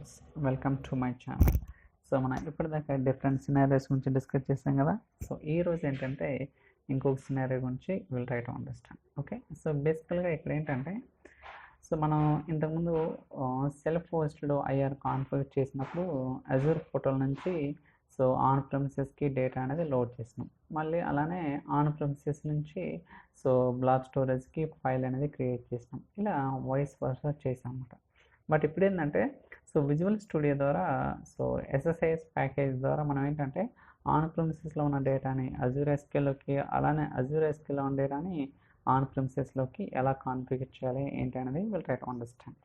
Friends, welcome to my channel. So మనం ఇప్పటిదాకా different scenarios గురించి డిస్కస్ చేసాం కదా. సో ఈరోజు ఏంటంటే ఇంకొక సినారియో గురించి will try to understand. Okay, so బేసికల్గా ఇక్కడ ఏంటంటే సో మనం ఇంతకుముందు సెల్ఫ్ హోస్టెడ్ ఐఆర్ కాన్ఫిగర్ చేసినప్పుడు అజూర్ పోర్టల్ నుంచి సో ఆన్ ప్రెమిసెస్కి డేటా అనేది లోడ్ చేసినాం. మళ్ళీ అలానే ఆన్ ప్రెమిసెస్ నుంచి సో బ్లాక్ స్టోరేజ్కి ఫైల్ అనేది క్రియేట్ చేసినాం. ఇలా వాయిస్ వర్సా చేసాం అన్నమాట. బట్ ఇప్పుడు ఏంటంటే సో విజువల్ స్టూడియో ద్వారా సో ఎస్ఎస్ఐఎస్ ప్యాకేజ్ ద్వారా మనం ఏంటంటే ఆన్ ప్రెమిసెస్లో ఉన్న డేటాని అజూర్ ఎస్క్యూఎల్లోకి, అలానే అజూర్ ఎస్క్యూఎల్లో ఉన్న డేటాని ఆన్ ప్రెమిసెస్లోకి ఎలా కాన్ఫిగర్ చేయాలి ఏంటి అనేది will try to understand.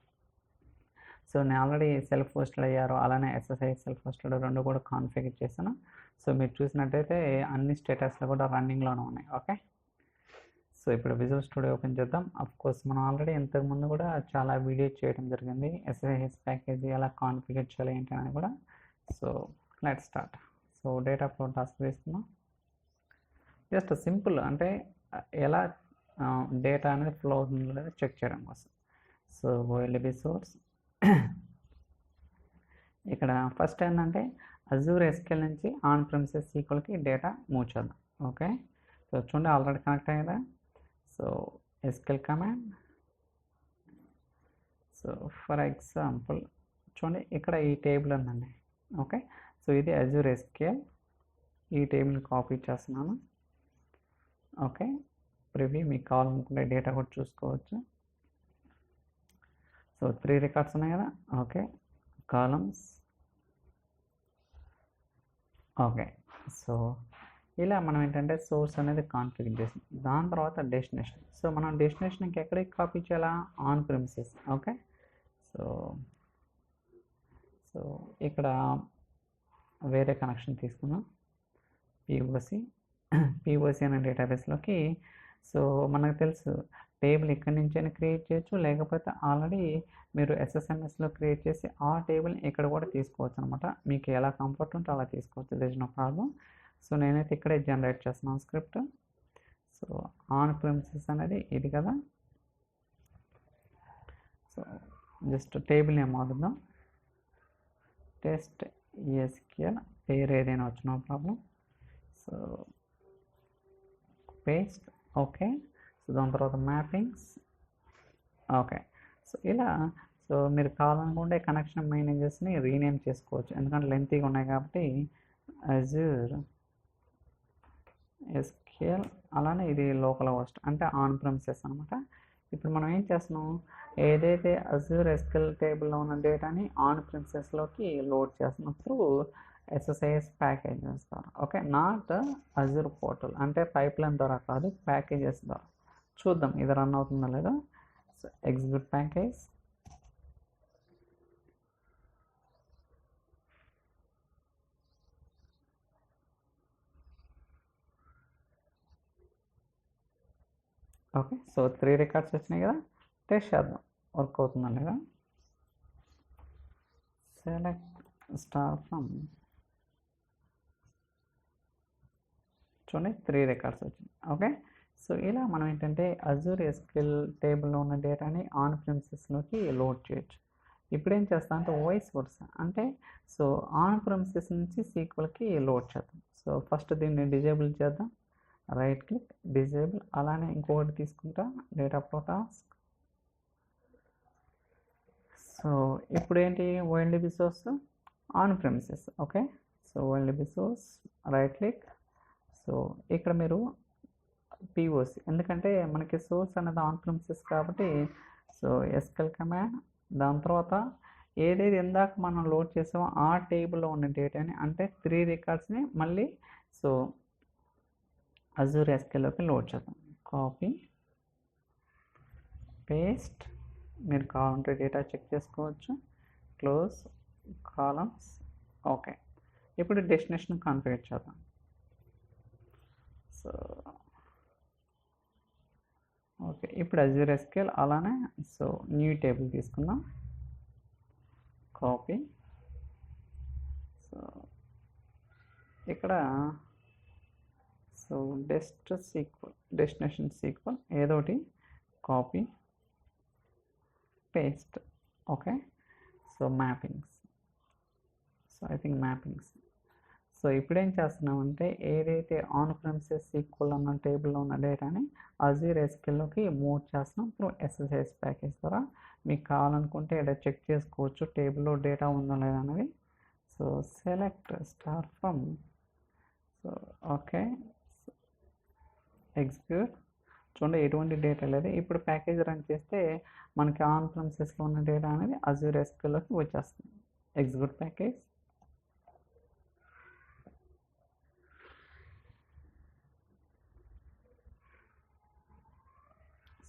So నేను ఆల్రెడీ సెల్ఫ్ హోస్టెడ్ అయ్యారు, అలానే ఎస్ఎస్ఐ సెల్ఫ్ హోస్టెడ్ రెండు కూడా కాన్ఫిగర్ చేశాను. సో మీరు చూసినట్టయితే అన్ని స్టేటస్లు కూడా రన్నింగ్లోనే ఉన్నాయి. ఓకే, సో ఇప్పుడు విజువల్ స్టూడియో ఓపెన్ చేద్దాం. కోర్స్ మనం ఆల్రెడీ ఇంతకుముందు కూడా చాలా వీడియో చేయడం జరిగింది, ఎస్ఎస్ఐఎస్ ప్యాకేజీ ఎలా కాన్ఫిగర్ చేయాలి ఏంటి అనేది కూడా. So let's start. So data flow task తీసుకున్నాం. జస్ట్ సింపుల్ అంటే ఎలా డేటా అనేది ఫ్లో అవుతుందో లేదో చెక్ చేయడం కోసం. సో ఓఎల్బి సోర్స్ ఇక్కడ ఫస్ట్ ఏంటంటే అజూర్ ఎస్క్యూఎల్ నుంచి ఆన్ ప్రెమిసెస్ సీక్వెల్కి డేటా మూవ్ చేద్దాం. ఓకే, సో చూడండి ఆల్రెడీ కనెక్ట్ అయ్యేదా. So SQL command. So for example చూడండి ఇక్కడ ఈ టేబుల్ ఉందండి. ఓకే, సో ఇది అజూర్ ఎస్క్యూఎల్. ఈ టేబుల్ని కాపీ చేస్తున్నాను. ఓకే, ప్రివ్యూ మీకు కావాలనుకుంటే డేటా కూడా చూసుకోవచ్చు. సో 3 రికార్డ్స్ ఉన్నాయి కదా. Okay, columns. ఓకే, సో ఇలా మనం ఏంటంటే సోర్స్ అనేది కాన్ఫిగర్ చేసాం. దాని తర్వాత డెస్టినేషన్. సో మనం డెస్టినేషన్కి ఎక్కడికి కాపీ చేయాలా? On premises. Okay, so so ఇక్కడ వేరే కనెక్షన్ తీసుకుందాం. పిఓసి అనే డేటాబేస్లోకి. సో మనకు తెలుసు టేబుల్ ఇక్కడి నుంచైనా క్రియేట్ చేయొచ్చు, లేకపోతే ఆల్రెడీ మీరు ఎస్ఎస్ఎంఎస్లో క్రియేట్ చేసి ఆ టేబుల్ని ఇక్కడ కూడా తీసుకోవచ్చు అనమాట. మీకు ఎలా కంఫర్ట్ ఉంటే అలా తీసుకోవచ్చు, దిస్ నో ప్రాబ్లం. సో నేనైతే ఇక్కడే జనరేట్ చేస్తున్నాను స్క్రిప్ట్. సో ఆన్ ప్రెమిసెస్ అనేది ఇది కదా. సో జస్ట్ టేబుల్ నేమ్ మారుద్దాం, టెస్ట్ ఎస్క్యూఎల్, పేరు ఏదైనా వచ్చు, no problem. So paste. Okay, so దాని తర్వాత మ్యాపింగ్స్. ఓకే, సో ఇలా సో మీరు కావాలనుకుంటే కనెక్షన్ మేనేజర్స్ని రీనేమ్ చేసుకోవచ్చు, ఎందుకంటే లెంతీగా ఉన్నాయి కాబట్టి. అజూర్ ఎస్క్యూఎల్, అలానే ఇది లోకల్ హోస్ట్ అంటే ఆన్ ప్రెమిసెస్ అనమాట. ఇప్పుడు మనం ఏం చేస్తున్నాం, ఏదైతే అజూర్ ఎస్క్యూఎల్ టేబుల్లో ఉన్న డేటాని ఆన్ ప్రెమిసెస్లోకి లోడ్ చేస్తున్నప్పుడు ఎస్ఎస్ఐఎస్ ప్యాకేజెస్ ద్వారా. ఓకే, నాట్ అజూర్ పోర్టల్ అంటే పైప్ లైన్ ద్వారా కాదు, ప్యాకేజెస్ ద్వారా. చూద్దాం ఇది రన్ అవుతుందో లేదో. So execute package. Okay, so 3 records వచ్చినాయి కదా. టెస్ట్ చేద్దాం వర్క్ అవుతుందా లేదా. Select star from. చూడండి 3 రికార్డ్స్ వచ్చినాయి. ఓకే, సో ఇలా మనం ఏంటంటే అజూర్ ఎస్క్యూఎల్ టేబుల్లో ఉన్న డేటాని ఆన్ ప్రెమిసెస్లోకి లోడ్ చేయొచ్చు. ఇప్పుడు ఏం చేస్తాం అంటే వాయిస్ వర్సా అంటే సో ఆన్ ప్రెమిసెస్ నుంచి సీక్వెల్కి లోడ్ చేద్దాం. సో ఫస్ట్ దీన్ని డిజేబుల్ చేద్దాం, రైట్ క్లిక్ డిజేబుల్. అలానే ఇంకొకటి తీసుకుంటా, డేటా ఫ్లో టాస్క్. సో ఇప్పుడు ఏంటి, OLB source on premises. Okay, so OLB source right click. So ఇక్కడ మీరు పిఓసి, ఎందుకంటే మనకి సోర్స్ అనేది ఆన్ ప్రెమిసెస్ కాబట్టి. సో ఎస్క్యూఎల్ కమాండ్, దాని తర్వాత ఏదైతే ఇందాక మనం లోడ్ చేసామో ఆ టేబుల్లో ఉన్న డేటాని అంటే 3 రికార్డ్స్ని మళ్ళీ సో అజూర్ ఎస్క్యూఎల్లోకి లోడ్ చేద్దాం. Copy paste. మీరు కావాలంటే డేటా చెక్ చేసుకోవచ్చు. Close columns. ఓకే, ఇప్పుడు డెస్టినేషన్ కాన్ఫిగర్ చేద్దాం. సో ఓకే, ఇప్పుడు అజూర్ ఎస్క్యూఎల్, అలానే సో న్యూ టేబుల్ తీసుకుందాం, కాపీ. సో ఇక్కడ సో డెస్టినేషన్ సీక్వెల్ ఏదోటి copy paste. Okay, so mappings. So I think mappings. So ఇప్పుడు ఏం చేస్తున్నామంటే ఏదైతే ఆన్ ప్రెమిసెస్ ఈక్వల్ అన్న టేబుల్లో ఉన్న డేటాని అజూర్ ఎస్క్యూఎల్లోకి మూవ్ చేస్తున్నాం త్రూ ఎస్ఎస్ఎస్ ప్యాకేజ్ ద్వారా. మీకు కావాలనుకుంటే ఇక్కడ చెక్ చేసుకోవచ్చు టేబుల్లో డేటా ఉందో లేదా అనేది. So select star from, so okay execute. చూడండి ఎటువంటి డేటా లేదు. ఇప్పుడు ప్యాకేజ్ రన్ చేస్తే మనకి ఆన్ ప్రెమిసెస్లో ఉన్న డేటా అనేది అజూర్ ఎస్క్యూఎల్లోకి వచ్చేస్తుంది. Execute package.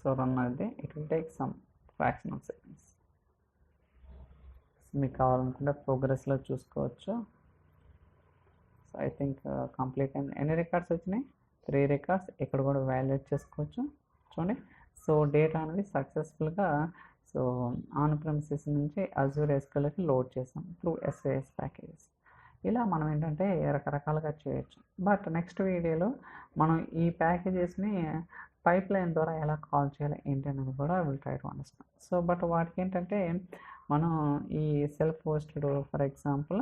సో రన్ అయితే it will take some fraction of seconds. మీకు కావాలనుకుంటే ప్రోగ్రెస్లో చూసుకోవచ్చు. సో ఐ థింక్ కంప్లీట్ అయింది. ఎన్ని రికార్డ్స్ వచ్చినాయి? 3 రికార్డ్స్. ఇక్కడ కూడా వాల్యుయేట్ చేసుకోవచ్చు చూడండి. సో డేటా అనేది సక్సెస్ఫుల్గా సో ఆన్ ప్రెమిసెస్ నుంచి అజూర్ ఎస్క్యూఎల్కి లోడ్ చేసాం త్రూ ఎస్ఏఎస్ ప్యాకేజెస్. ఇలా మనం ఏంటంటే రకరకాలుగా చేయొచ్చు. బట్ నెక్స్ట్ వీడియోలో మనం ఈ ప్యాకేజెస్ని పైప్ లైన్ ద్వారా ఎలా కాల్ చేయాలి ఏంటి అనేది కూడా will try to understand. So but వాటికి ఏంటంటే మనం ఈ self hosted for example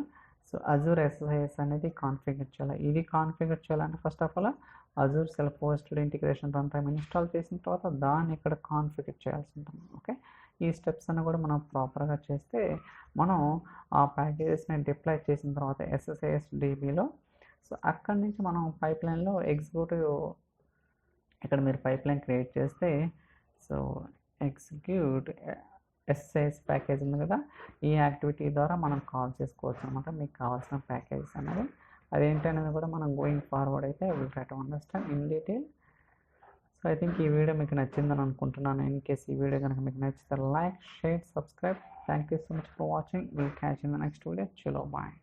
so Azure SSS అనేది కాన్ఫిగర్ చేయాలి. ఇది కాన్ఫిగర్ చేయాలంటే first of all Azure self hosted integration run time install చేసిన తర్వాత దాన్ని ఇక్కడ కాన్ఫిగర్ చేయాల్సి ఉంటుంది. ఓకే, ఈ స్టెప్స్ అన్ని కూడా మనం ప్రాపర్గా చేస్తే మనం ఆ ప్యాకేజెస్ని డిప్లాయ్ చేసిన తర్వాత ఎస్ఎస్ఎస్ డీబీలో సో అక్కడి నుంచి మనం పైప్ లైన్లో ఎగ్జిక్యూటివ్ ఇక్కడ మీరు పైప్ లైన్ క్రియేట్ చేస్తే సో ఎగ్జిక్యూట్ ఎస్ఎస్ ప్యాకేజ్ ఉంది కదా, ఈ యాక్టివిటీ ద్వారా మనం కాల్ చేసుకోవచ్చు అనమాట మీకు కావాల్సిన ప్యాకేజెస్ అనేది. అదేంటి అనేది కూడా మనం గోయింగ్ ఫార్వర్డ్ అయితే will try to understand in detail. So I think ఈ వీడియో మీకు నచ్చిందని అనుకుంటున్నాను. ఇన్ కేస్ ఈ వీడియో కనుక మీకు నచ్చితే like, share, subscribe. Thank you so much for watching. Will catch in the next video. చలో బాయ్.